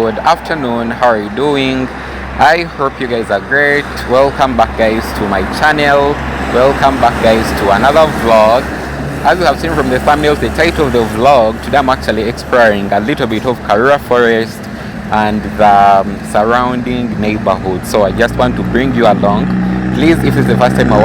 good afternoon. How are you doing? I hope you guys are great. Welcome back, guys, to my channel. Welcome back, guys, to another vlog. As you have seen from the thumbnail, the title of the vlog, today I'm actually exploring a little bit of Karura Forest and the surrounding neighborhood. So I just want to bring you along. Please, if it's the first time you're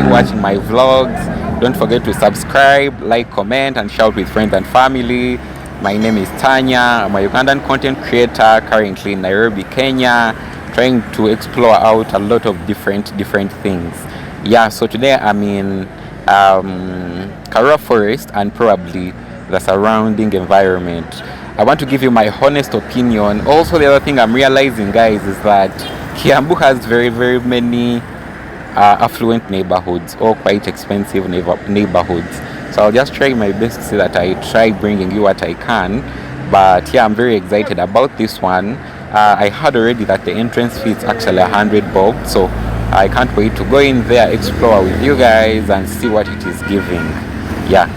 watching my vlogs, don't forget to subscribe, like, comment, and share with friends and family. My name is Tanya. I'm a Ugandan content creator currently in Nairobi, Kenya, trying to explore out a lot of different things. Yeah, so today I'm in Karura Forest and probably the surrounding environment. I want to give you my honest opinion. Also, the other thing I'm realizing, guys, is that Kiambu has very many affluent neighborhoods or quite expensive neighborhoods. So I'll just try my best to see that I try bringing you what I can. But yeah, I'm very excited about this one. I heard already that the entrance fee is actually 100 bob. So I can't wait to go in there, explore with you guys, and see what it is giving. Yeah.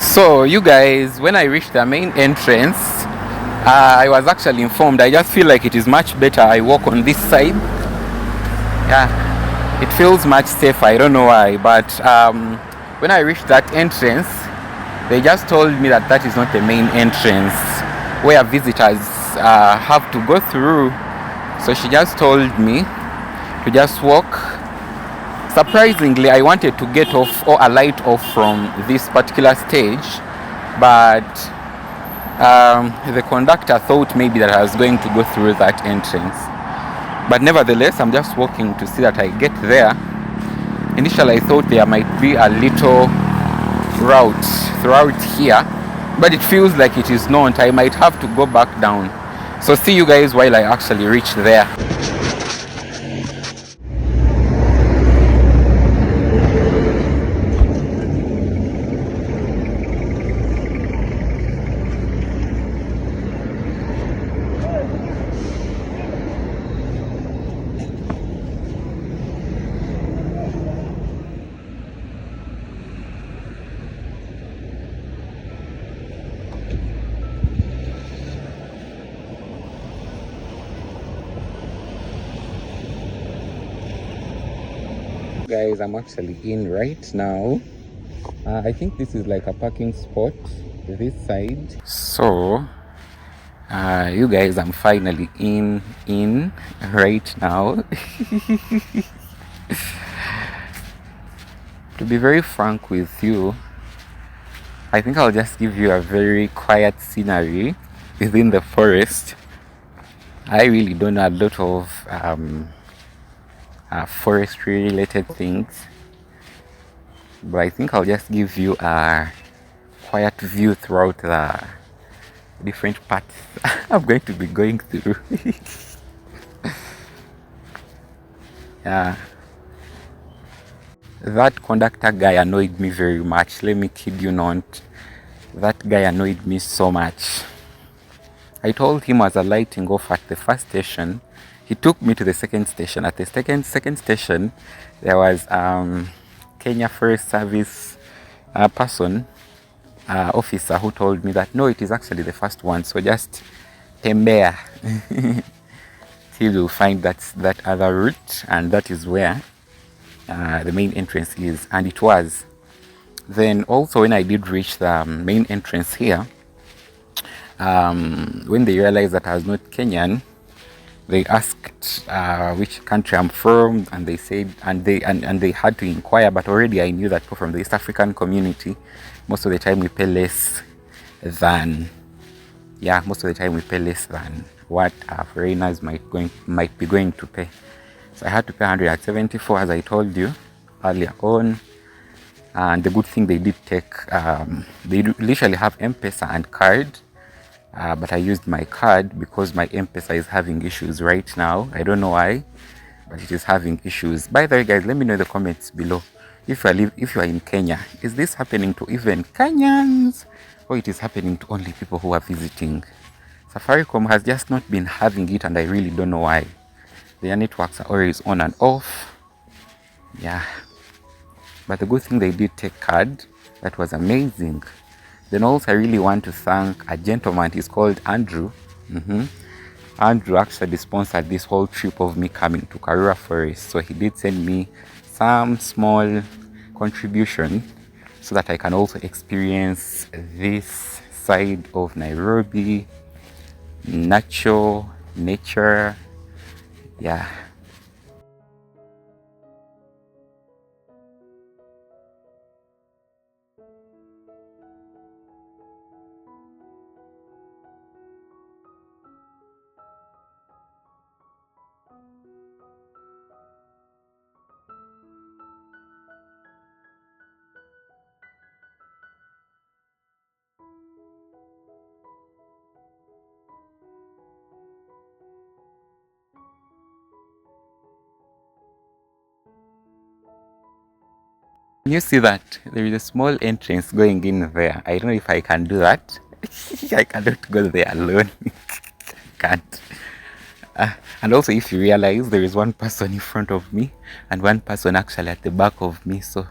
So you guys, when I reached the main entrance, I was actually informed. I just feel like it is much better I walk on this side. Yeah. It feels much safer. I don't know why, but when I reached that entrance, they just told me that that is not the main entrance where visitors have to go through. So she just told me to just walk. Surprisingly, I wanted to get off or alight off from this particular stage, but the conductor thought maybe that I was going to go through that entrance. But nevertheless, I'm just walking to see that I get there. Initially, I thought there might be a little route throughout here, but it feels like it is not. I might have to go back down. So see you guys while I actually reach there. Guys, I'm actually in right now. I think this is like a parking spot this side. So you guys, I'm finally in right now. To be very frank with you, I think I'll just give you a very quiet scenery within the forest. I really don't know a lot of forestry related things, but I think I'll just give you a quiet view throughout the different parts I'm going to be going through. Yeah, that conductor guy annoyed me very much. Let me kid you not, that guy annoyed me so much. I told him I was alighting off at the first station. He took me to the second station. At the second station, there was Kenya Forest Service officer who told me that no, it is actually the first one. So just tembea till you find that other route, and that is where the main entrance is. And it was. Then also when I did reach the main entrance here, when they realized that I was not Kenyan, they asked which country I'm from, and they said, and they had to inquire. But already I knew that from the East African community, most of the time we pay less than what foreigners might be going to pay. So I had to pay 174, as I told you earlier on. And the good thing, they did take, they literally have M-Pesa and card. But I used my card because my M-Pesa is having issues right now. I don't know why, but it is having issues. By the way, guys, let me know in the comments below if you are in Kenya. Is this happening to even Kenyans, or it is happening to only people who are visiting? Safaricom has just not been having it, and I really don't know why. Their networks are always on and off. Yeah, but the good thing, they did take card. That was amazing. Then also I really want to thank a gentleman. He's called Andrew. Andrew actually sponsored this whole trip of me coming to Karura Forest. So he did send me some small contribution so that I can also experience this side of Nairobi, nature. Yeah. Can you see that? There is a small entrance going in there. I don't know if I can do that. I cannot go there alone. Can't. And also, if you realize, there is one person in front of me and one person actually at the back of me. So,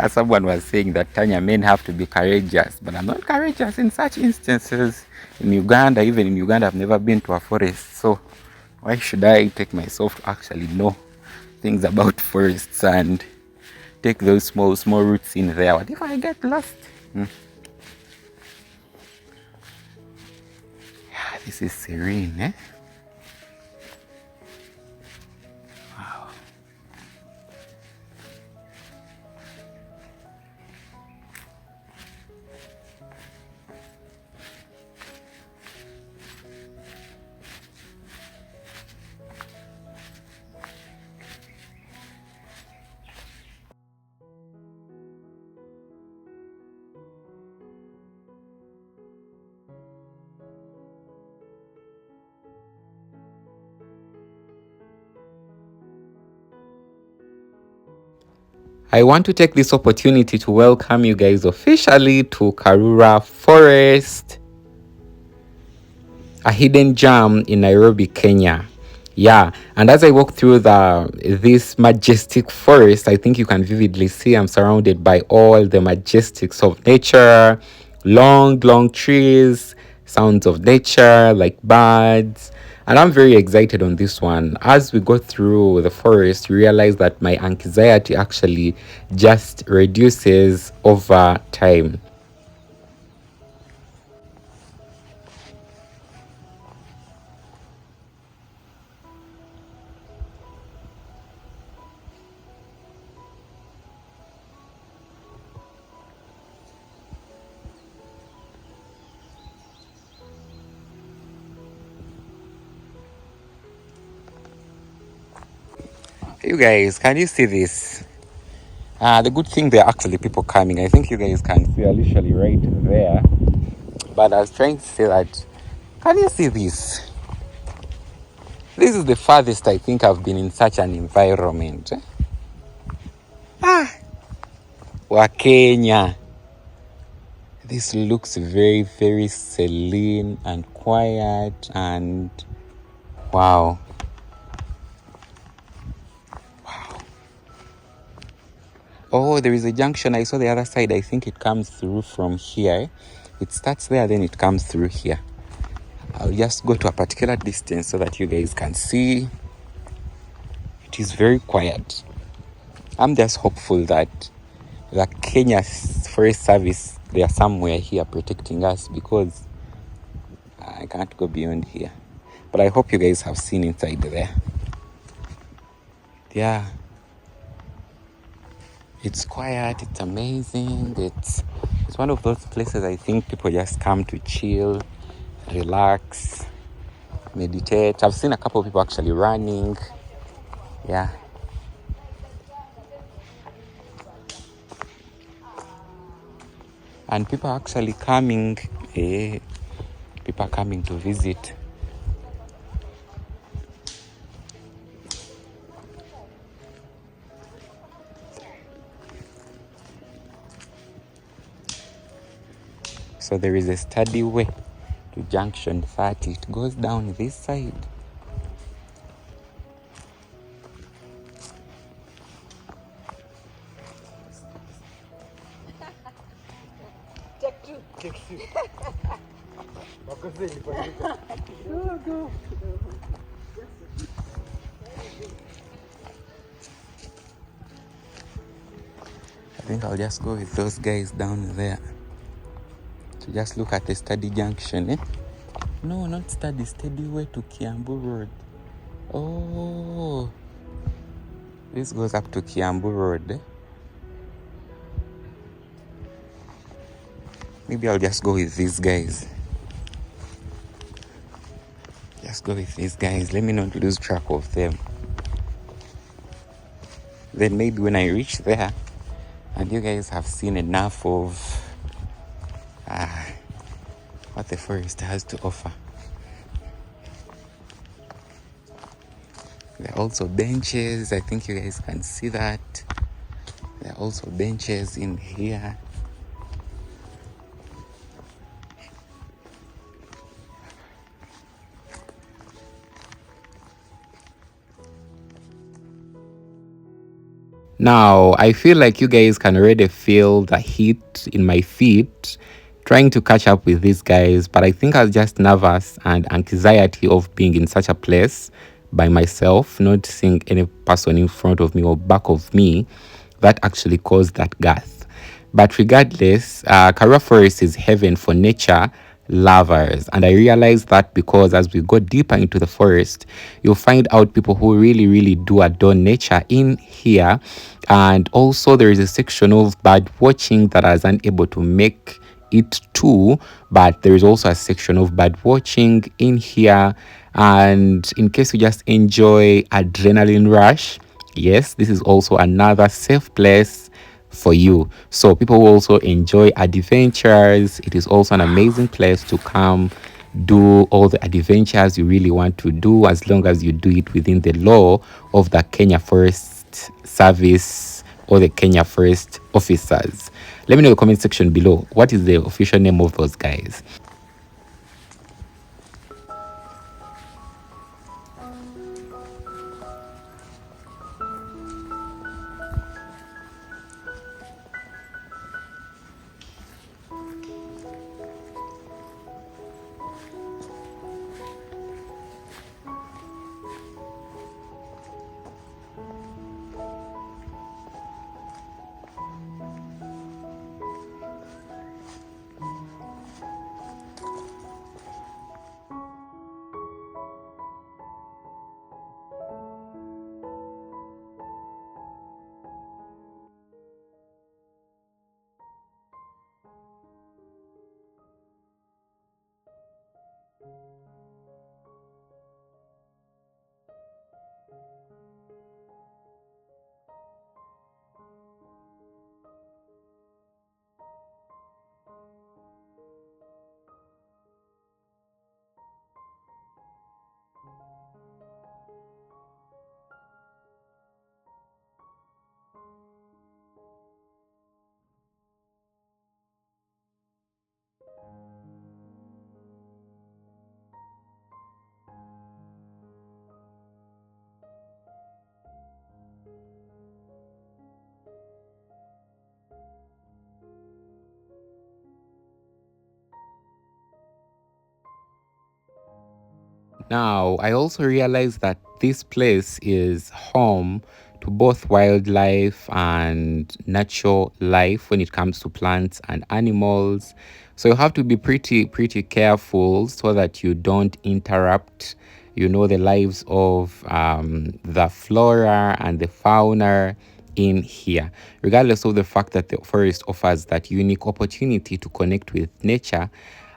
someone was saying that Tanya, men have to be courageous, but I'm not courageous in such instances. In Uganda, even in Uganda, I've never been to a forest. So, why should I take myself to actually know things about forests and take those small routes in there? What if I get lost? Yeah, this is serene, eh? I want to take this opportunity to welcome you guys officially to Karura Forest, a hidden gem in Nairobi, Kenya. Yeah, and as I walk through this majestic forest, I think you can vividly see I'm surrounded by all the majestics of nature, long trees, sounds of nature like birds. And I'm very excited on this one. As we go through the forest, you realize that my anxiety actually just reduces over time. You guys, can you see this? The good thing, there are actually people coming. I think you guys can see, literally right there. But I was trying to say that, can you see this? This is the farthest I think I've been in such an environment. Wa Kenya. This looks very serene and quiet and wow. Oh, there is a junction. I saw the other side. I think it comes through from here. It starts there, then it comes through here. I'll just go to a particular distance so that you guys can see. It is very quiet. I'm just hopeful that the Kenya Forest Service, they are somewhere here protecting us, because I can't go beyond here. But I hope you guys have seen inside there. Yeah. It's quiet, it's amazing. It's one of those places I think people just come to chill, relax, meditate. I've seen a couple of people actually running. Yeah. And people are actually coming. People are coming to visit. So there is a steady way to junction 30. It goes down this side. I think I'll just go with those guys down there to just look at the study junction, eh? No, not study way to Kiambu Road. Oh, this goes up to Kiambu Road, eh? Maybe I'll just go with these guys. Just go with these guys. Let me not lose track of them. Then maybe when I reach there and you guys have seen enough of what the forest has to offer. There are also benches. I think you guys can see that. There are also benches in here. Now, I feel like you guys can already feel the heat in my feet trying to catch up with these guys, but I think I was just nervous and anxiety of being in such a place by myself, not seeing any person in front of me or back of me, that actually caused that gust. But regardless, Karura Forest is heaven for nature lovers, and I realized that because as we go deeper into the forest, you'll find out people who really do adore nature in here. And also there is a section of bird watching that I was unable to make it too, but there is also a section of bird watching in here. And in case you just enjoy adrenaline rush, yes, this is also another safe place for you. So people who also enjoy adventures, it is also an amazing place to come do all the adventures you really want to do, as long as you do it within the law of the Kenya Forest Service or the Kenya Forest officers. Let me know in the comment section below, what is the official name of those guys? Now, I also realized that this place is home to both wildlife and natural life when it comes to plants and animals. So you have to be pretty careful so that you don't interrupt, the lives of the flora and the fauna in here, regardless of the fact that the forest offers that unique opportunity to connect with nature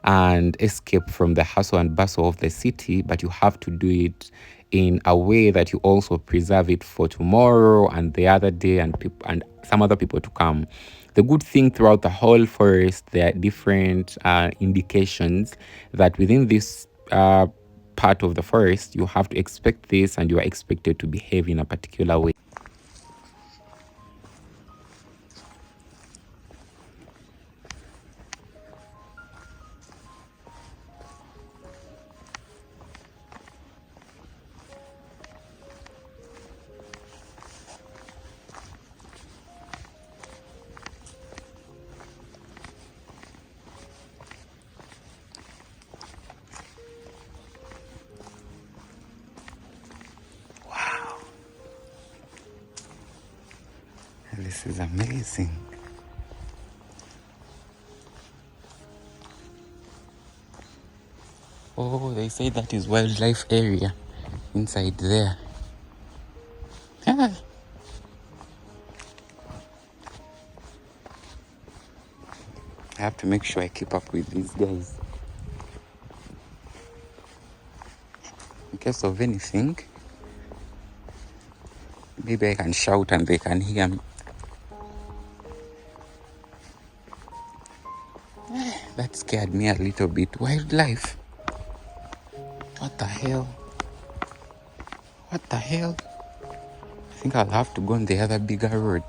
and escape from the hustle and bustle of the city, but you have to do it in a way that you also preserve it for tomorrow and the other day and some other people to come. The good thing throughout the whole forest, there are different indications that within this part of the forest, you have to expect this and you are expected to behave in a particular way. This is amazing. Oh, they say that is wildlife area inside there. Ah. I have to make sure I keep up with these guys. In case of anything, maybe I can shout and they can hear me. That scared me a little bit. Wildlife. What the hell? What the hell? I think I'll have to go on the other bigger road.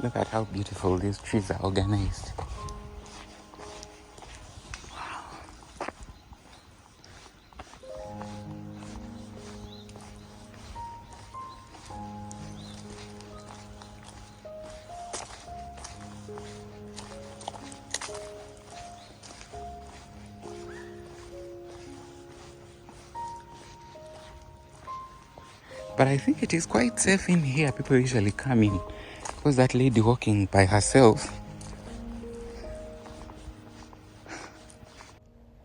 Look at how beautiful these trees are organized. But I think it is quite safe in here. People usually come in. Because that lady walking by herself.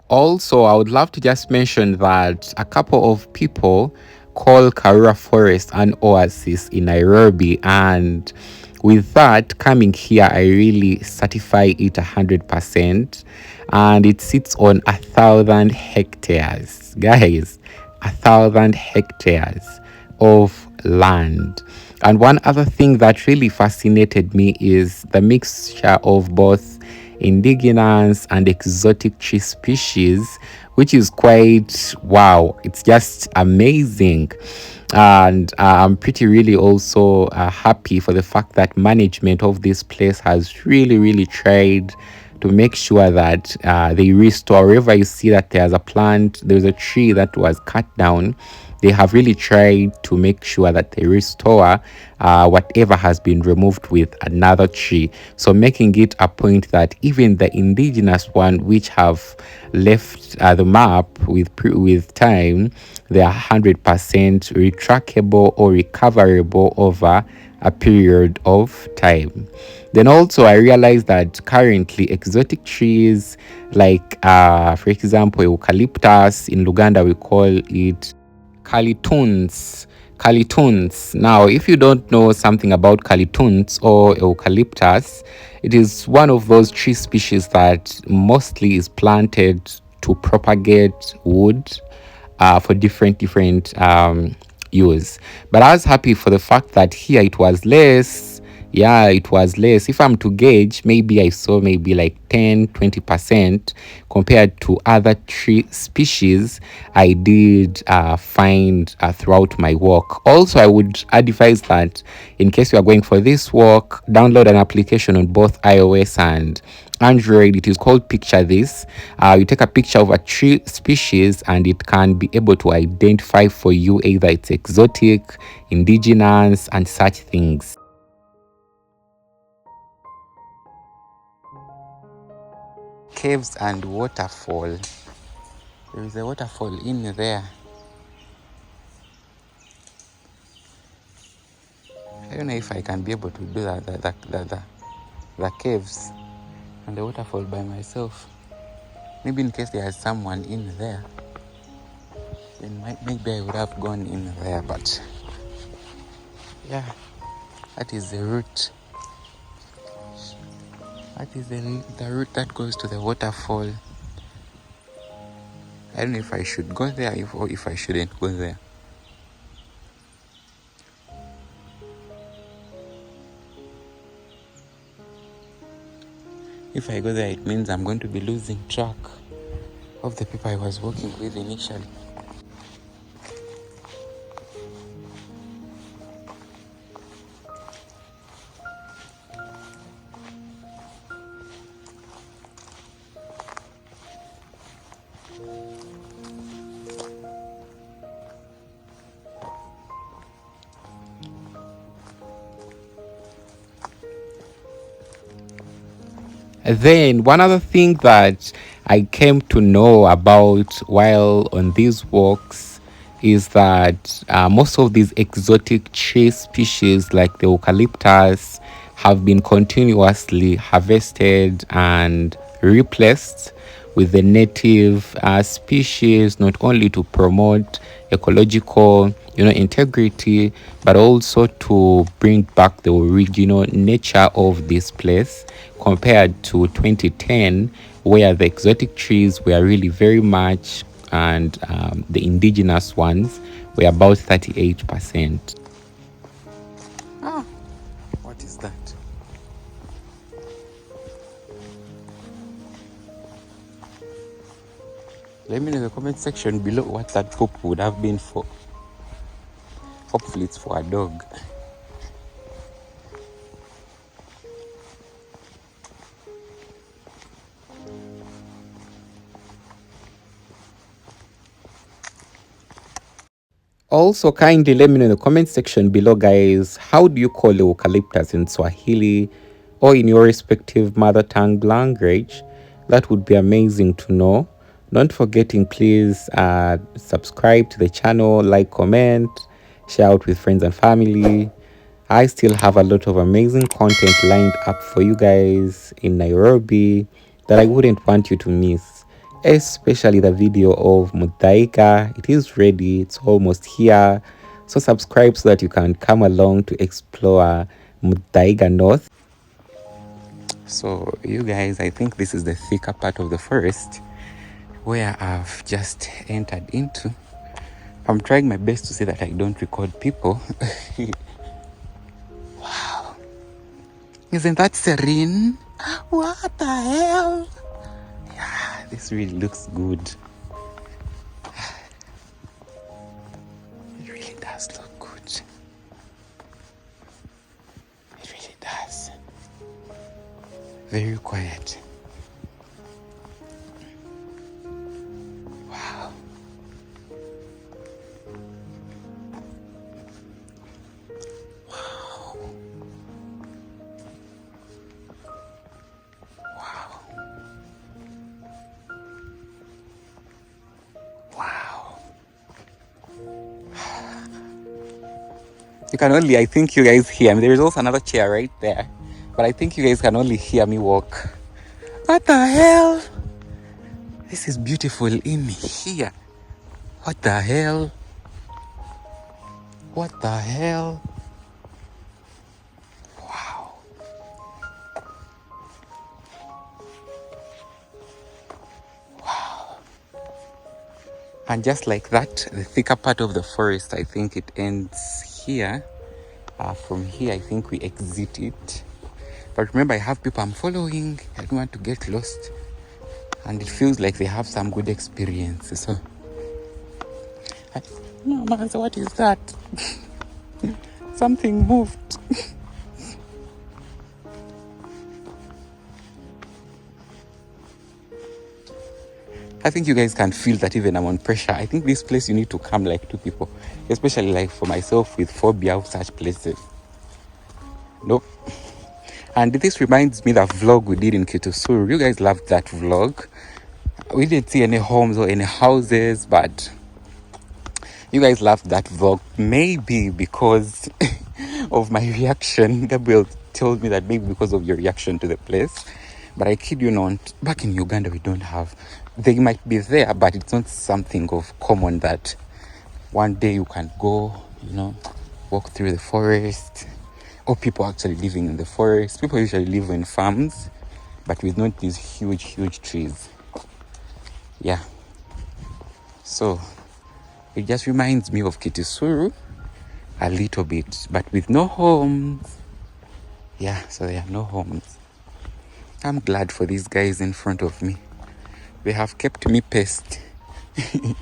Also, I would love to just mention that a couple of people call Karura Forest an oasis in Nairobi, and with that coming here, I really certify it 100%. And it sits on 1,000 hectares, guys, 1,000 hectares of land. And one other thing that really fascinated me is the mixture of both indigenous and exotic tree species, which is quite wow. It's just amazing. And I'm pretty really also happy for the fact that management of this place has really tried to make sure that they restore. Wherever you see that there's a plant, there's a tree that was cut down, they have really tried to make sure that they restore whatever has been removed with another tree. So making it a point that even the indigenous one, which have left the map with time, they are 100% retrackable or recoverable over a period of time. Then also I realized that currently exotic trees like for example eucalyptus, in Uganda we call it calituns. Now, if you don't know something about calituns or eucalyptus, it is one of those tree species that mostly is planted to propagate wood for different use. But I was happy for the fact that here it was less. Yeah, it was less. If I'm to gauge, maybe I saw maybe like 10-20% compared to other tree species I did find throughout my walk. Also, I would advise that in case you are going for this walk, download an application on both iOS and Android. It is called Picture This. You take a picture of a tree species and it can be able to identify for you either it's exotic, indigenous, and such things. Caves and waterfall. There is a waterfall in there. I don't know if I can be able to do the caves and the waterfall by myself. Maybe in case there is someone in there, then maybe I would have gone in there. But yeah, that is the route. That is the route that goes to the waterfall. I don't know if I should go there or if I shouldn't go there. If I go there, it means I'm going to be losing track of the people I was working with initially. Then one other thing that I came to know about while on these walks is that most of these exotic tree species like the eucalyptus have been continuously harvested and replaced with the native species, not only to promote ecological integrity, but also to bring back the original nature of this place, compared to 2010, where the exotic trees were really very much, and the indigenous ones were about 38%. Ah, what is that? Let me know in the comment section below what that poop would have been for. Hopefully it's for a dog. Also, kindly let me know in the comment section below, guys, how do you call eucalyptus in Swahili or in your respective mother tongue language? That would be amazing to know. Not forgetting, please subscribe to the channel, like, comment, share out with friends and family. I still have a lot of amazing content lined up for you guys in Nairobi that I wouldn't want you to miss, especially the video of Muthaiga. It is ready, it's almost here. So subscribe so that you can come along to explore Muthaiga North. So you guys, I think this is the thicker part of the forest where I've just entered into. I'm trying my best to say that I don't record people. Wow. Isn't that serene? What the hell? Yeah, this really looks good. It really does look good. It really does. Very quiet. Wow. Wow. Wow. Wow. You can only, I think you guys hear me. There is also another chair right there. But I think you guys can only hear me walk. What the hell? This is beautiful in here. What the hell? What the hell? Wow. Wow. And just like that, the thicker part of the forest, I think it ends here. From here, I think we exit it. But remember, I have people I'm following. I don't want to get lost. And it feels like they have some good experiences. So, no, man, so what is that? Something moved. I think you guys can feel that even I'm on pressure. I think this place you need to come like two people. Especially like for myself with phobia of such places. Nope. And this reminds me that vlog we did in Kitusuru. You guys loved that vlog. We didn't see any homes or any houses, but you guys loved that vlog. Maybe because of my reaction. Gabriel told me that maybe because of your reaction to the place. But I kid you not, back in Uganda we don't have. They might be there, but it's not something of common that one day you can go, walk through the forest. Or people actually living in the forest. People usually live in farms, but with not these huge trees. Yeah. So it just reminds me of Kitusuru a little bit, but with no homes. Yeah, so there are no homes. I'm glad for these guys in front of me. They have kept me paced. I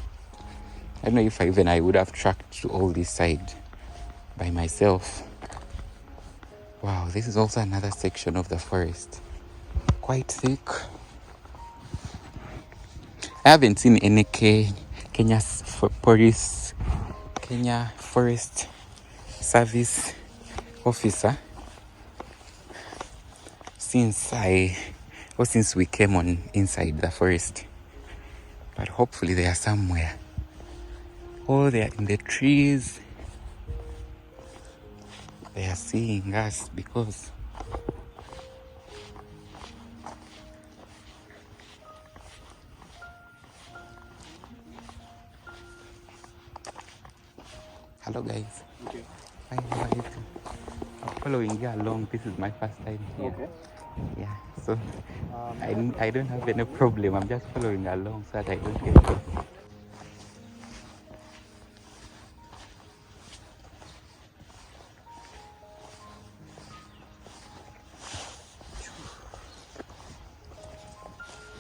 don't know if I would have tracked to all this side by myself. Wow, this is also another section of the forest. Quite thick. I haven't seen any Kenya Forest Service officer since I or since we came on inside the forest. But hopefully they are somewhere. Oh, they are in the trees. They are seeing us because hello guys. Okay. Hi, how are you? I'm following you along. This is my first time here. Okay. Yeah, so I don't have any problem. I'm just following along so that I don't get lost.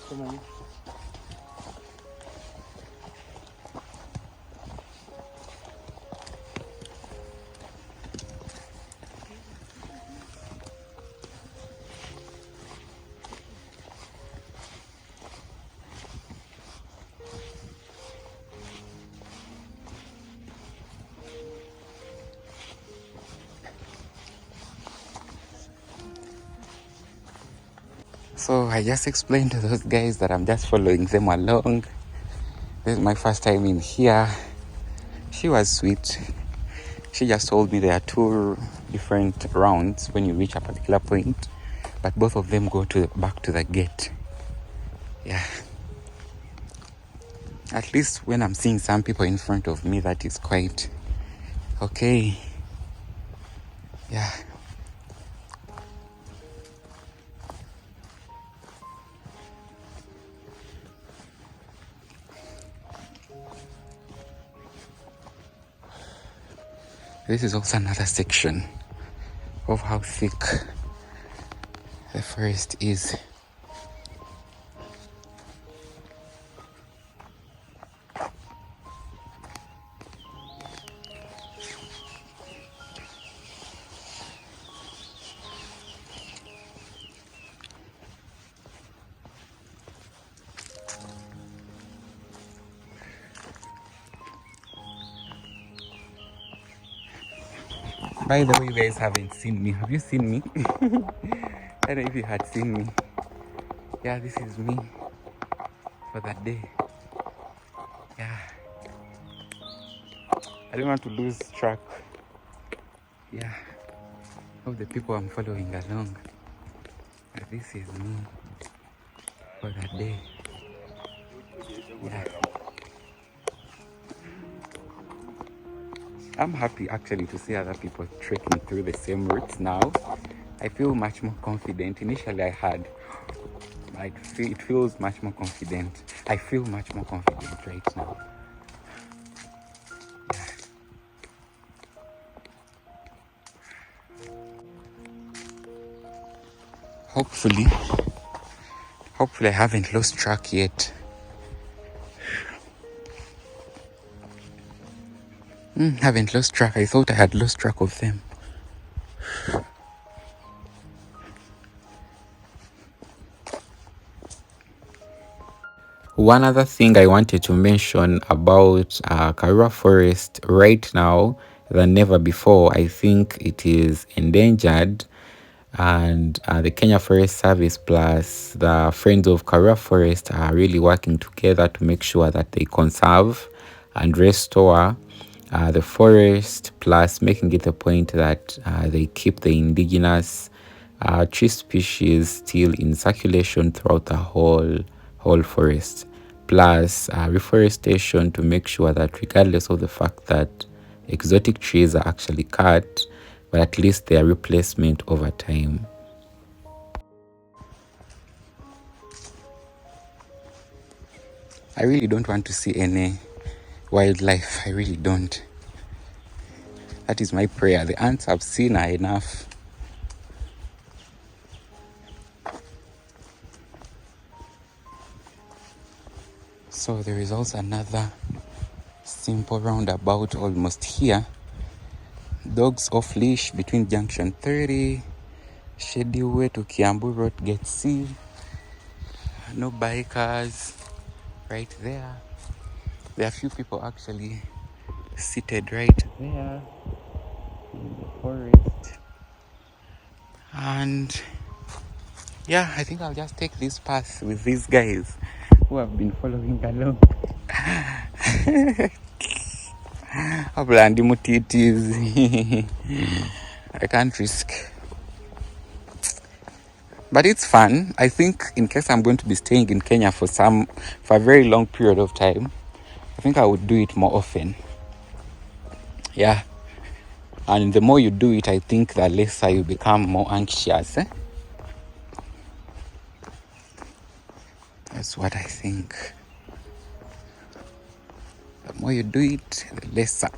Come on. So I just explained to those guys that I'm just following them along. This is my first time in here. She was sweet. She just told me there are 2 different rounds when you reach a particular point, but both of them go back to the gate. Yeah. At least when I'm seeing some people in front of me, that is quite okay. Yeah. This is also another section of how thick the forest is. By the way, you guys haven't seen me. Have you seen me? I don't know if you had seen me. Yeah, this is me for that day. Yeah. I don't want to lose track. Yeah. Of the people I'm following along. But this is me for that day. Yeah. I'm happy actually to see other people trekking through the same routes now. I feel much more confident. Initially I had, but it feels much more confident. I feel much more confident right now. Yeah. Hopefully I haven't lost track yet. Haven't lost track. I thought I had lost track of them. One other thing I wanted to mention about Karura Forest right now than never before, I think it is endangered, and the Kenya Forest Service plus the Friends of Karura Forest are really working together to make sure that they conserve and restore the forest, plus making it a point that they keep the indigenous tree species still in circulation throughout the whole forest, plus reforestation to make sure that regardless of the fact that exotic trees are actually cut, but at least their replacement over time. I really don't want to see any wildlife. I really don't. That is my prayer. The ants I've seen are enough. So there is also another simple roundabout almost here. Dogs off leash between junction 30, Shady Way to Kiambu Road, Gate C. No bikers right there. There are a few people actually seated right there in the forest. And yeah, I think I'll just take this path with these guys who have been following along. I can't risk. But it's fun. I think in case I'm going to be staying in Kenya for a very long period of time, I think I would do it more often. Yeah. And the more you do it, I think the lesser you become more anxious. That's what I think. The more you do it, the lesser.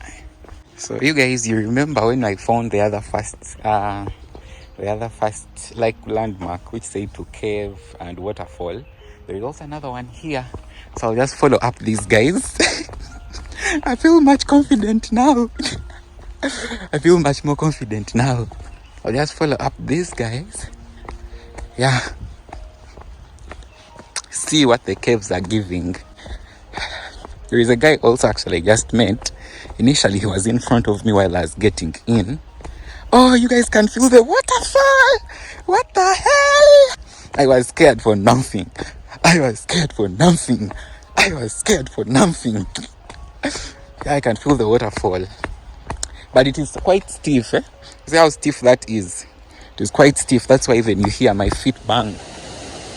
So you guys, you remember when I found the other first like landmark which said to cave and waterfall? There is also another one here. So I'll just follow up these guys. I feel much confident now. I feel much more confident now. I'll just follow up these guys. Yeah. See what the caves are giving. There is a guy also actually just met. Initially he was in front of me while I was getting in. Oh, you guys can feel the waterfall! What the hell? I was scared for nothing. Yeah, I can feel the waterfall. But it is quite stiff, See how stiff that is? It is quite stiff. That's why even you hear my feet bang.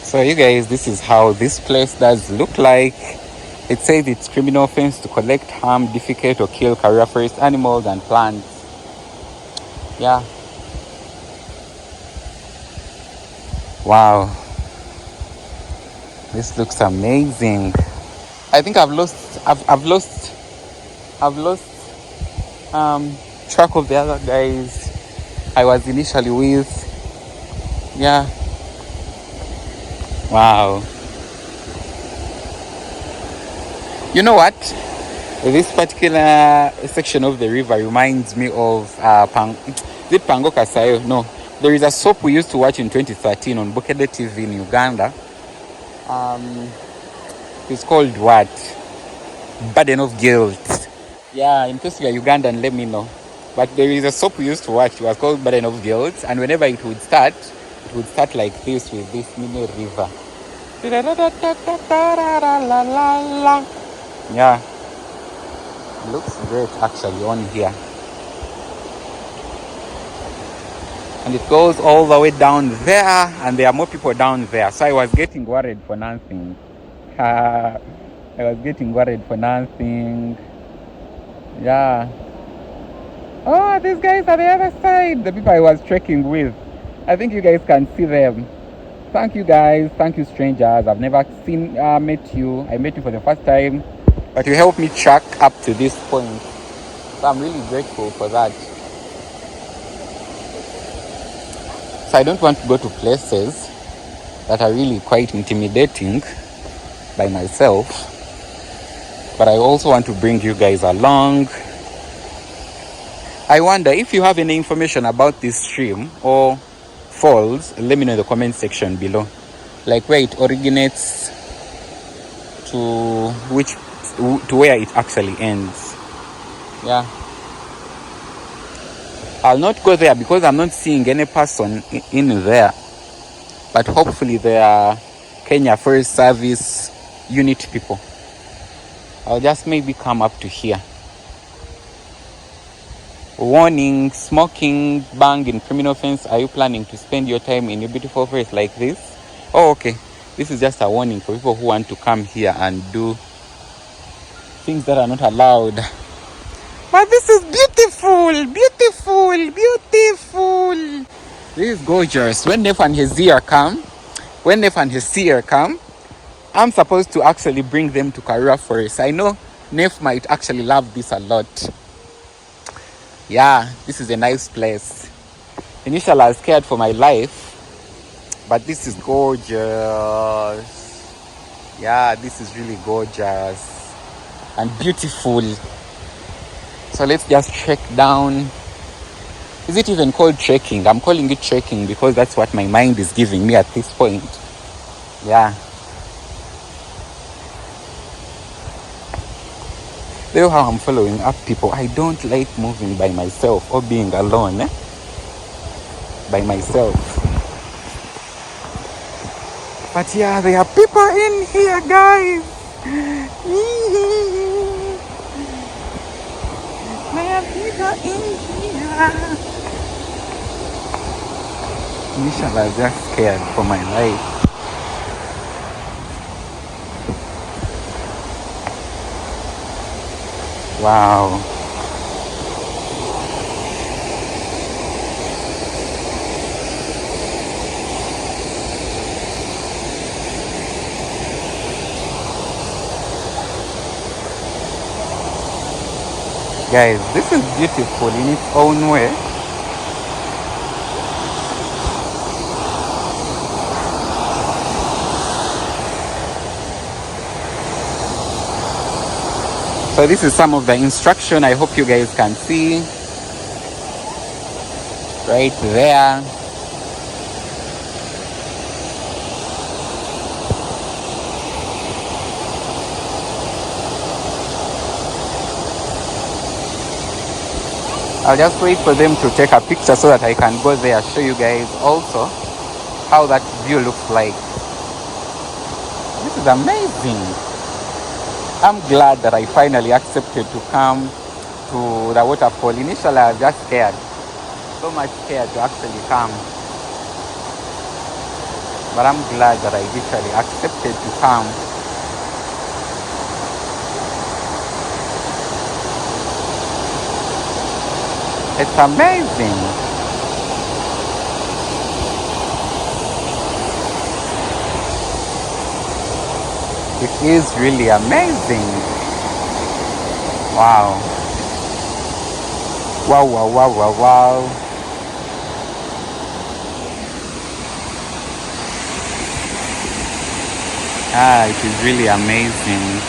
So you guys, this is how this place does look like. It says it's criminal offense to collect, harm, defecate, or kill Karura Forest animals and plants. Yeah. Wow. This looks amazing. I think I've lost track of the other guys I was initially with. Yeah. Wow. You know what? This particular section of the river reminds me of is it Pango Kasayo? No. There is a soap we used to watch in 2013 on Bukede TV in Uganda. It's called what? Burden of Guilt. Yeah, in case you are Ugandan, let me know. But there is a soap we used to watch. It was called Burden of Guilt. And whenever it would start like this with this mini river. Yeah. It looks great actually on here. And it goes all the way down there, and there are more people down there. So I was getting worried for nothing. Yeah. Oh, these guys are the other side. The people I was trekking with. I think you guys can see them. Thank you guys. Thank you strangers. I've never met you. I met you for the first time. But you helped me track up to this point. So I'm really grateful for that. So I don't want to go to places that are really quite intimidating by myself. But I also want to bring you guys along. I wonder if you have any information about this stream or falls, let me know in the comment section below. Like where it originates to where it actually ends. Yeah. I'll not go there because I'm not seeing any person in there. But hopefully there are Kenya Forest Service unit people. I'll just maybe come up to here. Warning, smoking, bang in criminal offense. Are you planning to spend your time in a beautiful forest like this? Oh, okay. This is just a warning for people who want to come here and do things that are not allowed. But this is beautiful. This is gorgeous. When Nef and Hezir come, I'm supposed to actually bring them to Karura Forest. I know Nef might actually love this a lot. Yeah, this is a nice place. Initially, I was scared for my life, but this is gorgeous. Yeah, this is really gorgeous and beautiful. So let's just trek down. Is it even called trekking? I'm calling it trekking because that's what my mind is giving me at this point. Yeah. Look how I'm following up people. I don't like moving by myself or being alone. By myself. But yeah, there are people in here, guys. There are people in here. Initially, I was just scared for my life. Wow. Guys, this is beautiful in its own way. So this is some of the instruction. I hope you guys can see right there. I'll just wait for them to take a picture so that I can go there, show you guys also how that view looks like. This is amazing. I'm glad that I finally accepted to come to the waterfall. Initially, I was just scared, so much scared to actually come. But I'm glad that I literally accepted to come. It's amazing. It is really amazing. Wow. Wow, wow, wow, wow, wow. It is really amazing.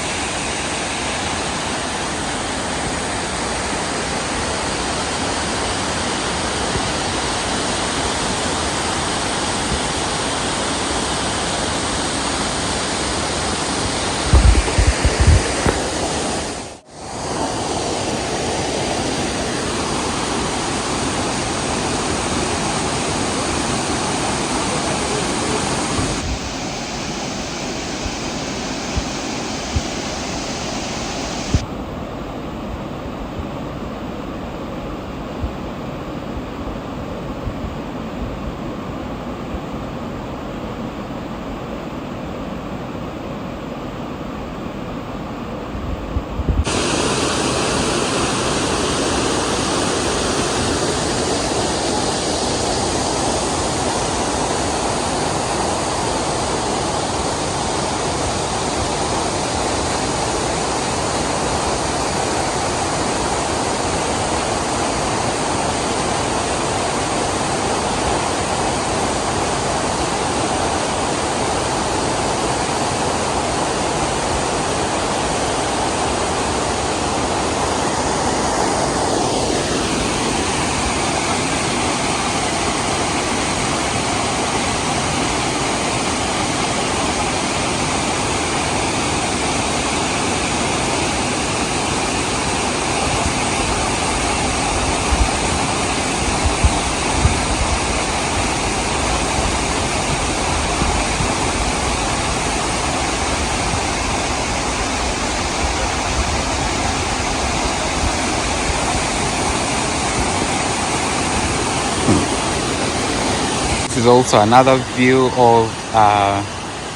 This is also another view of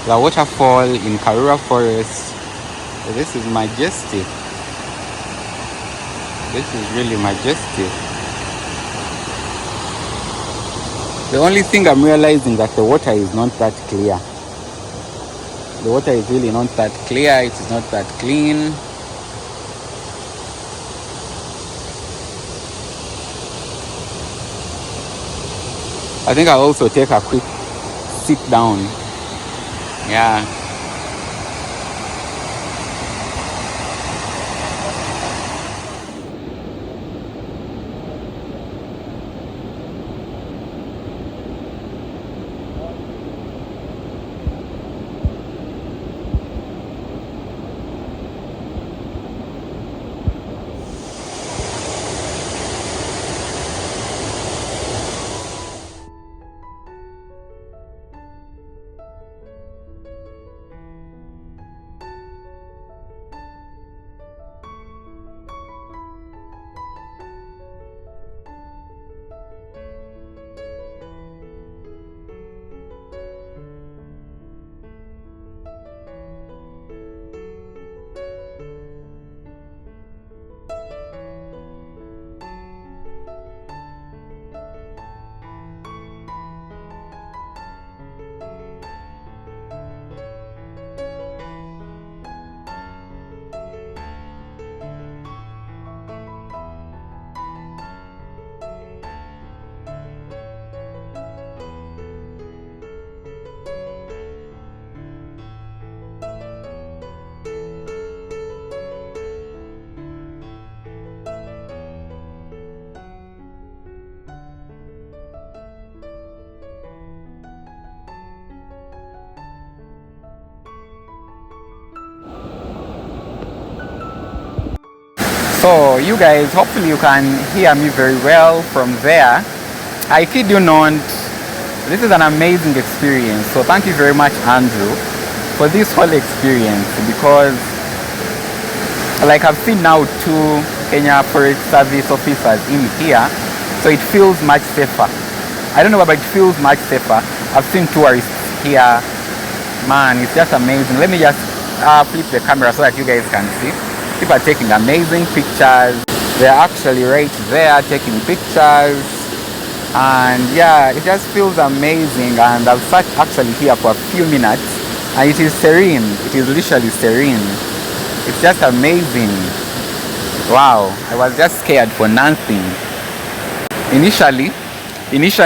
the waterfall in Karura Forest. This is majestic. This is really majestic. The only thing I'm realizing that the water is not that clear. The water is really not that clear. It is not that clean. I think I'll also take a quick sit down. Yeah. So you guys, hopefully you can hear me very well from there. I kid you not, this is an amazing experience. So thank you very much, Andrew, for this whole experience, because like I've seen now 2 Kenya Forest Service officers in here, so it feels much safer. I don't know, but it feels much safer. I've seen tourists here. Man, it's just amazing. Let me just flip the camera so that you guys can see. People are taking amazing pictures. They're actually right there taking pictures. And yeah, it just feels amazing. And I've sat actually here for a few minutes, and it is serene. It is literally serene. It's just amazing. Wow, I was just scared for nothing. Initially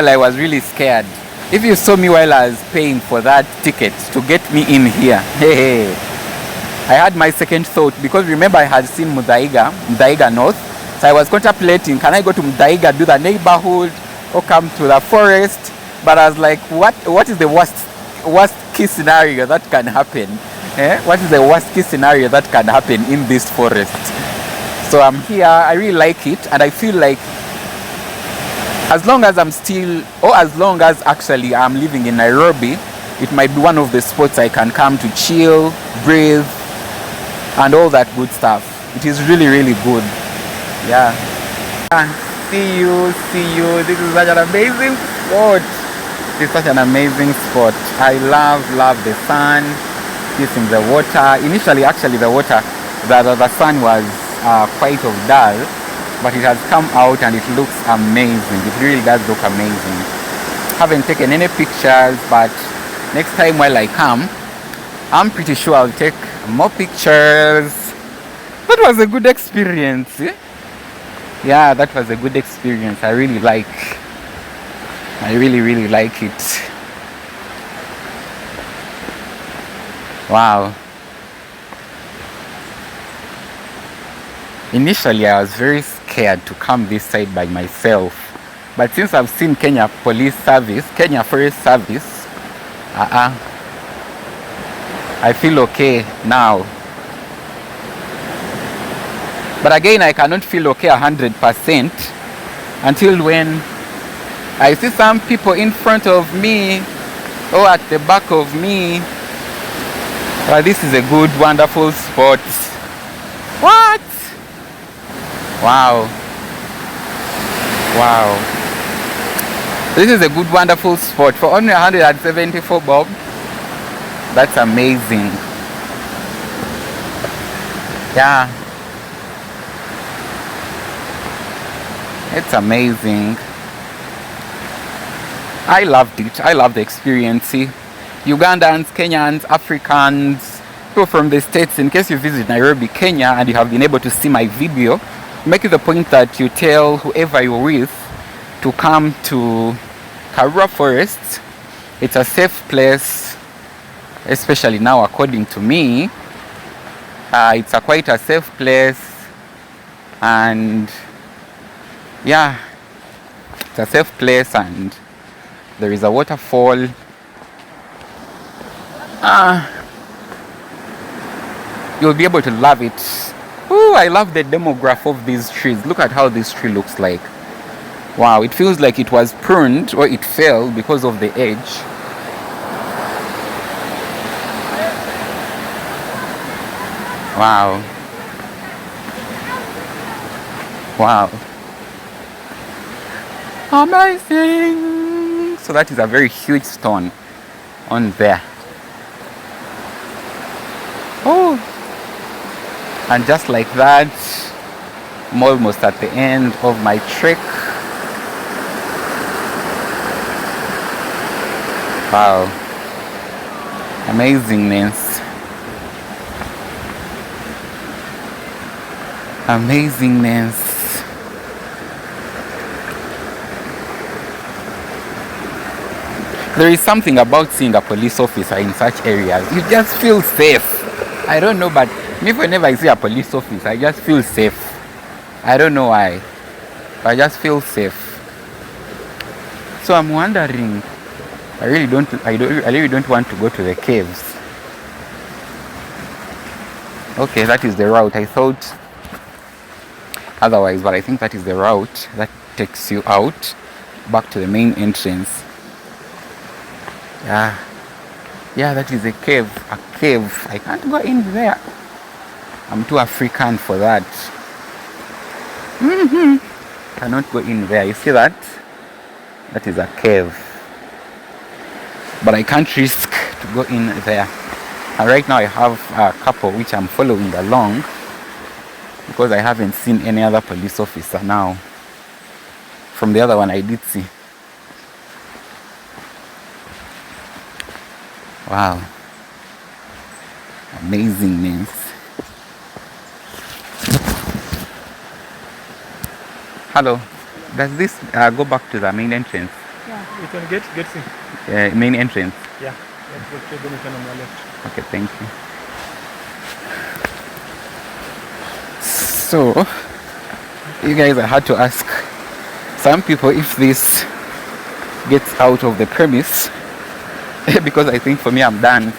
I was really scared. If you saw me while I was paying for that ticket to get me in here, hey, I had my second thought, because remember I had seen Muthaiga North. So I was contemplating, can I go to Muthaiga, do the neighborhood, or come to the forest? But I was like, what is the worst case scenario that can happen? What is the worst case scenario that can happen in this forest? So I'm here, I really like it, and I feel like as long as actually I'm living in Nairobi, it might be one of the spots I can come to chill, breathe, and all that good stuff. It is really, really good. Yeah. See you. This is such an amazing spot. It's such an amazing spot. I love the sun, kissing the water. Initially, actually, the sun was quite of dull, but it has come out and it looks amazing. It really does look amazing. Haven't taken any pictures, but next time while I come, I'm pretty sure I'll take more pictures. That was a good experience. Yeah, that was a good experience. I really like it. Wow. Initially, I was very scared to come this side by myself, but since I've seen Kenya Forest Service, I feel okay now. But again, I cannot feel okay 100% until when I see some people in front of me or at the back of me. Well, this is a good, wonderful spot. What? Wow. This is a good, wonderful spot for only 174 bob. That's amazing. Yeah. It's amazing. I loved it. I love the experience. Ugandans, Kenyans, Africans, people from the States, in case you visit Nairobi, Kenya, and you have been able to see my video, make it the point that you tell whoever you're with to come to Karura Forest. It's a safe place, especially now according to me. It's quite a safe place, and yeah, it's a safe place, and there is a waterfall. You'll be able to love it. Ooh, I love the demograph of these trees. Look at how this tree looks like. Wow, it feels like it was pruned or it fell because of the edge. Wow. Amazing. So that is a very huge stone on there. Oh, and just like that, I'm almost at the end of my trek. Wow, amazingness. There is something about seeing a police officer in such areas. You just feel safe. I don't know, but me, whenever I see a police officer, I just feel safe. I don't know why, but I just feel safe. So I'm wondering, I really don't want to go to the caves. Okay, that is the route. I thought otherwise, but I think that is the route that takes you out back to the main entrance. Yeah, yeah, that is a cave. I can't go in there. I'm too African for that. Cannot go in there. You see that? That is a cave. But I can't risk to go in there. And right now I have a couple which I'm following along because I haven't seen any other police officer now. From the other one I did see. Wow. Amazingness. Hello. Does this go back to the main entrance? Yeah, you can get in. Main entrance? Yeah, let's go straight, then you turn on your left. Okay, thank you. So, you guys, I had to ask some people if this gets out of the premise because I think for me I'm done.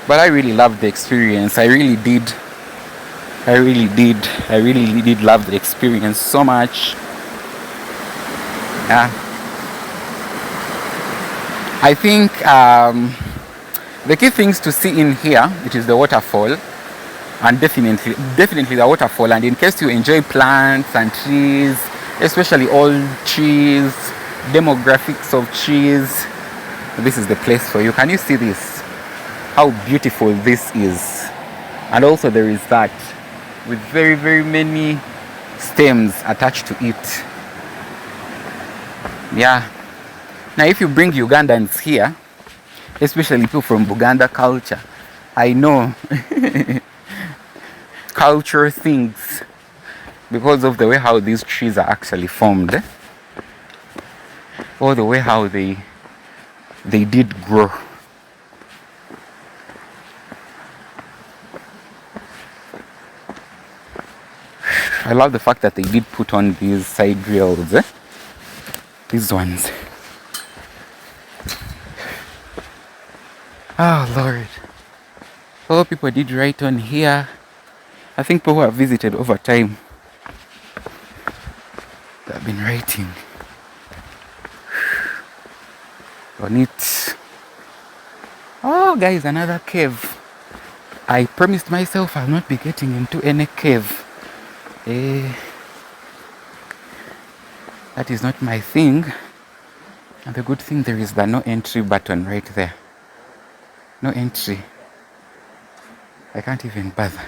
But I really loved the experience. I really did love the experience so much. Yeah. I think the key things to see in here, it is the waterfall, and definitely the waterfall. And in case you enjoy plants and trees, especially old trees, demographics of trees, this is the place for you. Can you see this? How beautiful this is. And also there is that with very many stems attached to it. Yeah. Now if you bring Ugandans here, especially people from Buganda culture, I know culture things because of the way how these trees are actually formed, or the way how they did grow. I love the fact that they did put on these side rails, these ones. Oh Lord. Oh, people did write on here. I think people who have visited over time, they've been writing on it. Oh guys, another cave. I promised myself I'll not be getting into any cave. That is not my thing. And the good thing, there is the no entry button right there. No entry. I can't even bother.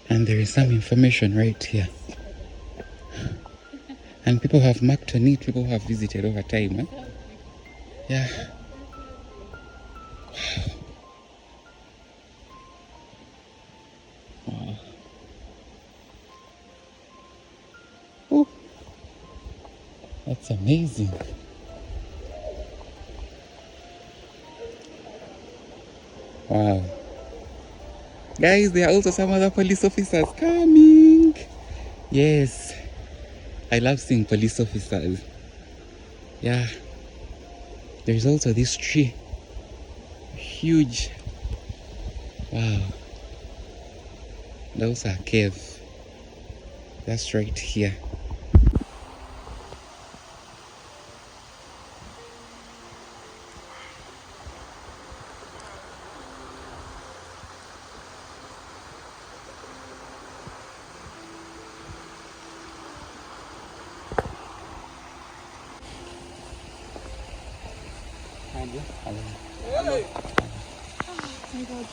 And there is some information right here. And people have marked on it, people who have visited over time. Yeah. Wow. Oh, that's amazing. Wow. Guys, there are also some other police officers coming. Yes. I love seeing police officers. Yeah. There's also this tree. Huge. Wow. Those are cave. That's right here. Hey! Oh my God.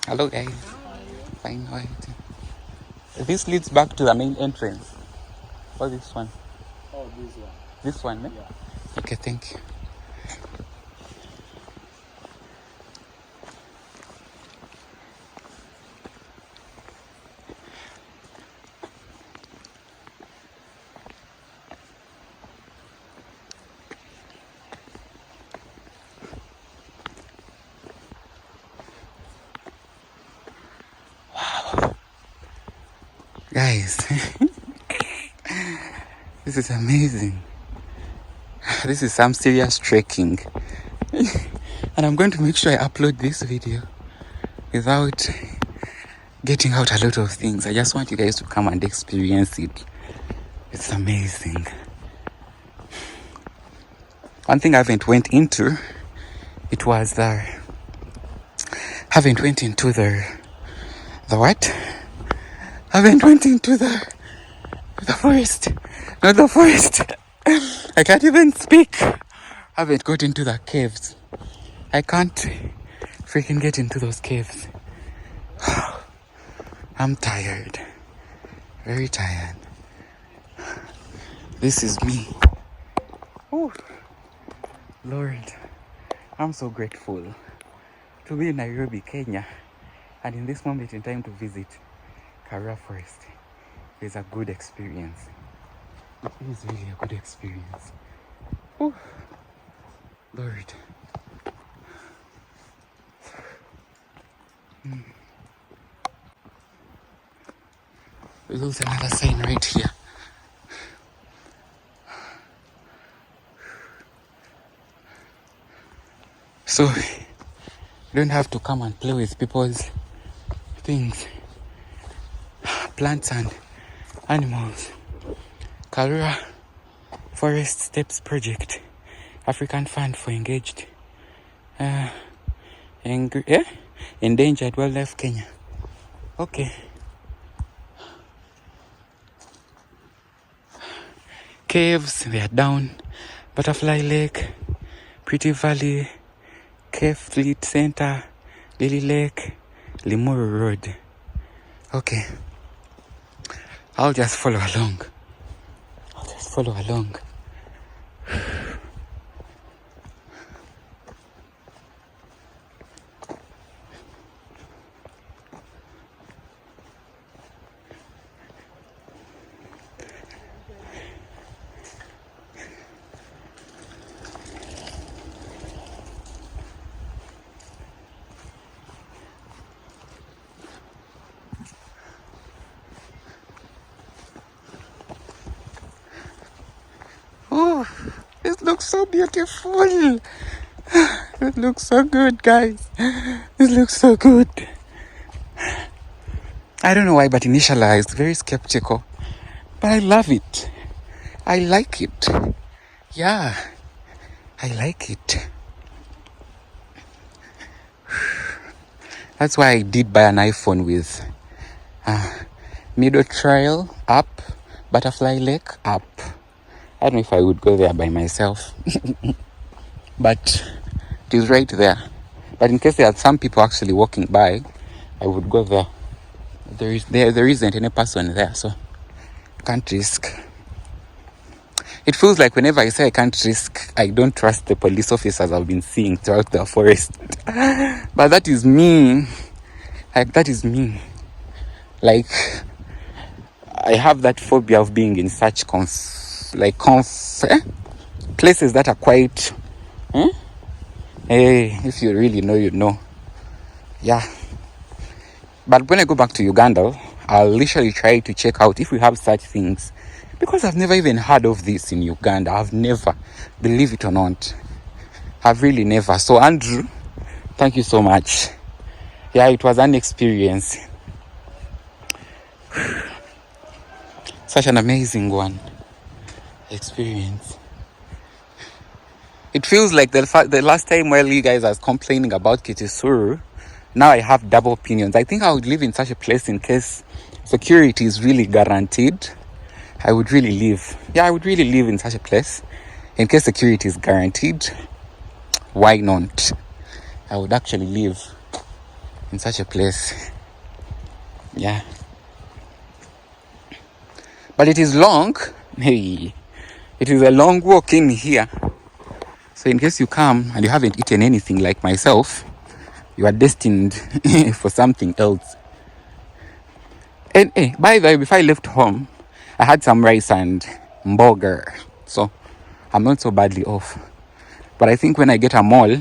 Hello guys. Fine, right. This leads back to the main entrance. Or this one? Oh, this one. This one, eh? Yeah. Okay, thank you. Guys, this is amazing. This is some serious trekking. And I'm going to make sure I upload this video without getting out a lot of things. I just want you guys to come and experience it. It's amazing. One thing I haven't went into, it was the what? I haven't went into the forest. Not the forest. I can't even speak. I haven't got into the caves. I can't freaking get into those caves. I'm tired. Very tired. This is me. Ooh. Lord, I'm so grateful to be in Nairobi, Kenya, and in this moment in time to visit Karura Forest. It's a good experience. It is really a good experience. Ooh. Lord. There's another sign right here. So, you don't have to come and play with people's things, plants and animals. Karura Forest Steps Project, African Fund for Engaged, Endangered Wildlife Kenya. Okay. Caves, they are down. Butterfly Lake, Pretty Valley, Cave Fleet Center, Lily Lake, Limuru Road. Okay. I'll just follow along. Oh, this looks so beautiful. It looks so good, guys. This looks so good. I don't know why, but initially I was very skeptical. But I love it. I like it. Yeah, I like it. That's why I did buy an iPhone with Middle Trail up, Butterfly Lake up. I don't know if I would go there by myself. But it is right there. But in case there are some people actually walking by, I would go there. There isn't any person there, so I can't risk. It feels like whenever I say I can't risk, I don't trust the police officers I've been seeing throughout the forest. But that is me. That is me. Like, I have that phobia of being in such places that are quite hey, if you really know, you know. Yeah. But when I go back to Uganda, I'll literally try to check out if we have such things, because I've never even heard of this in Uganda. I've never, believe it or not, I've really never. So Andrew, thank you so much. Yeah, it was an experience. Such an amazing experience. It feels like the last time while you guys are complaining about Kitisuru, now I have double opinions. I think I would live in such a place in case security is really guaranteed. I would really live. Yeah, I would really live in such a place in case security is guaranteed. Why not? I would actually live in such a place. Yeah. But it is long. Hey, it is a long walk in here. So in case you come and you haven't eaten anything like myself, you are destined for something else. And by the way, before I left home, I had some rice and mboga. So I'm not so badly off. But I think when I get a mall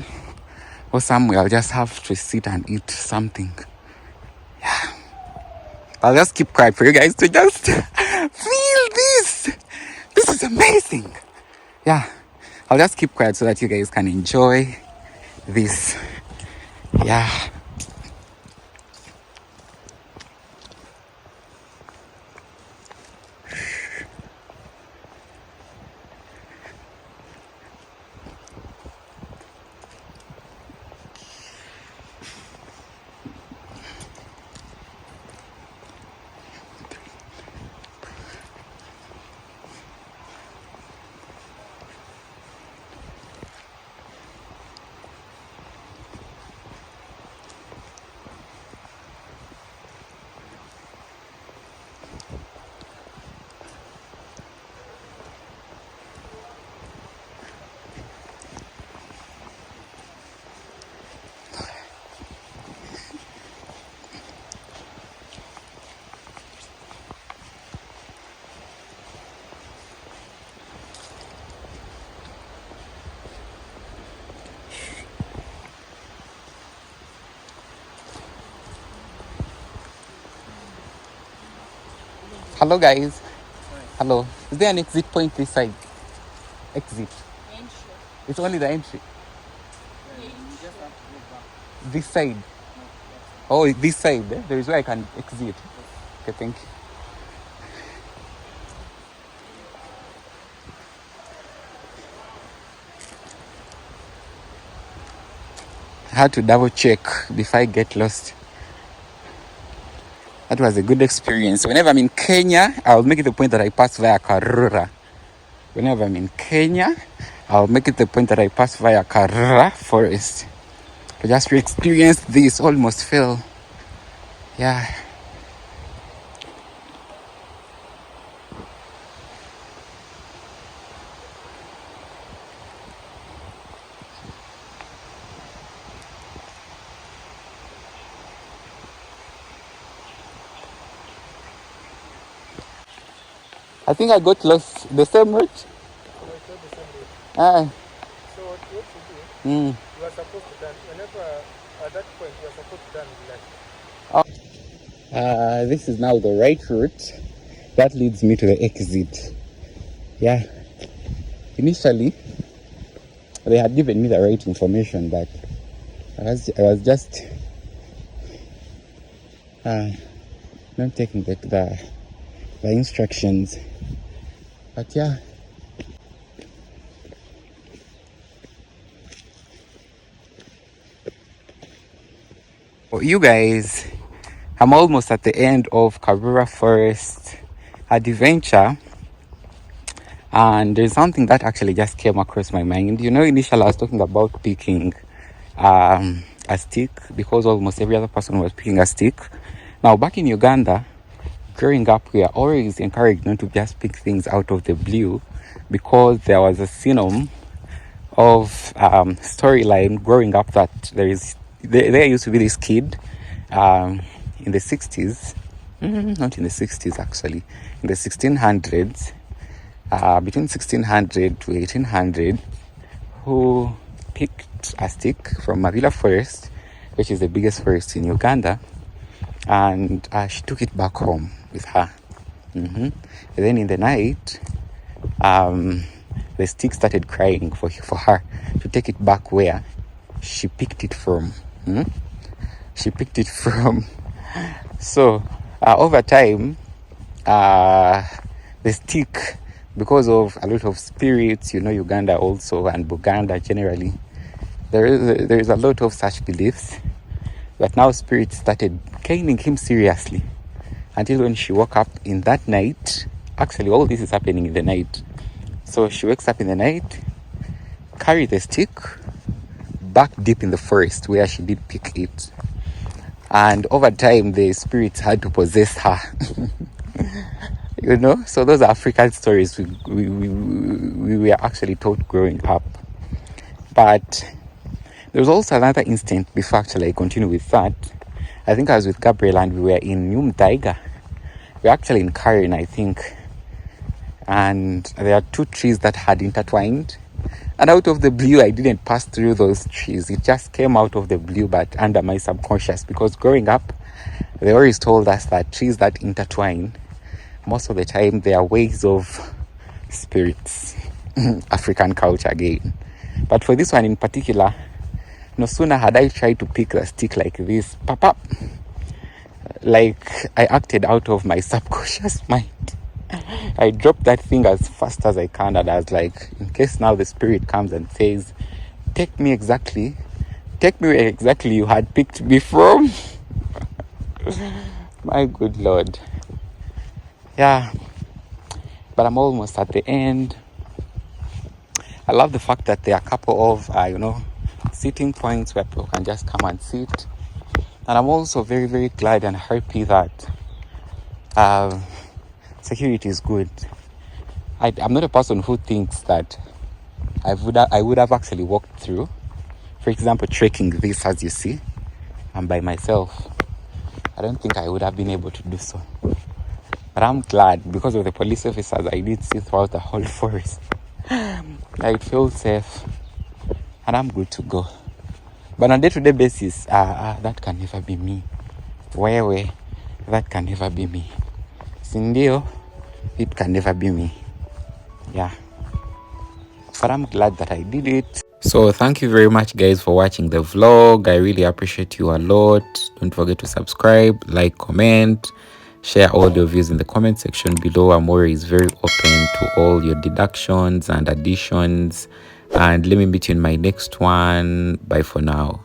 or somewhere, I'll just have to sit and eat something. Yeah. I'll just keep quiet for you guys to just feel this. This is amazing. Yeah. I'll just keep quiet so that you guys can enjoy this. Yeah. Hello guys. Hello. Is there an exit point this side? Exit. Entry. It's only the entry. This side. Oh, this side. There is where I can exit. Okay, thank you. I had to double check before I get lost. That was a good experience. Whenever I'm in Kenya, I'll make it the point that I pass via Karura. Whenever I'm in Kenya, I'll make it the point that I pass via Karura Forest. I just re-experienced this, almost fell. Yeah. I think I got lost. The same route? Ah. So what you do, you are supposed to dance. Whenever at that point you are supposed to dance like. This is now the right route. That leads me to the exit. Yeah. Initially, they had given me the right information, but I was just not taking the instructions. But yeah. Well, you guys, I'm almost at the end of Karura Forest adventure, and there's something that actually just came across my mind. You know, initially I was talking about picking a stick because almost every other person was picking a stick. Now, back in Uganda, growing up, we are always encouraged not to just pick things out of the blue, because there was a scene of storyline growing up that there used to be this kid in the 60s, not in the 60s actually, in the 1600s, between 1600 to 1800, who picked a stick from Karura Forest, which is the biggest forest in Uganda, and she took it back home with her. And then in the night, the stick started crying for her to take it back where she picked it from. She picked it from. So over time, the stick, because of a lot of spirits, you know, Uganda also and Buganda generally, there is a lot of such beliefs. But now spirits started caning him seriously, until when she woke up in that night. Actually, all this is happening in the night. So she wakes up in the night, carry the stick back deep in the forest where she did pick it. And over time, the spirits had to possess her. So those are African stories we were actually taught growing up. But there was also another instance before actually I continue with that. I think I was with Gabriel and we were in New Mtaiga. We were actually in Karen, I think. And there are 2 trees that had intertwined. And out of the blue, I didn't pass through those trees. It just came out of the blue, but under my subconscious. Because growing up, they always told us that trees that intertwine, most of the time, they are ways of spirits. African culture again. But for this one in particular, no sooner had I tried to pick the stick like this, pop, like I acted out of my subconscious mind. I dropped that thing as fast as I can, and I was like, in case now the spirit comes and says, take me where exactly you had picked me from. My good Lord. Yeah, but I'm almost at the end. I love the fact that there are a couple of, sitting points where people can just come and sit. And I'm also very, very glad and happy that security is good. I'm not a person who thinks that I would have actually walked through. For example, trekking this, as you see, and by myself. I don't think I would have been able to do so. But I'm glad because of the police officers I did see throughout the whole forest. I feel safe and I'm good to go. But on a day-to-day basis, that can never be me. Wewe, that can never be me. Sindio, it can never be me. Yeah. But I'm glad that I did it. So thank you very much, guys, for watching the vlog. I really appreciate you a lot. Don't forget to subscribe, like, comment, share all your views in the comment section below. Amore is very open to all your deductions and additions. And let me meet you in my next one. Bye for now.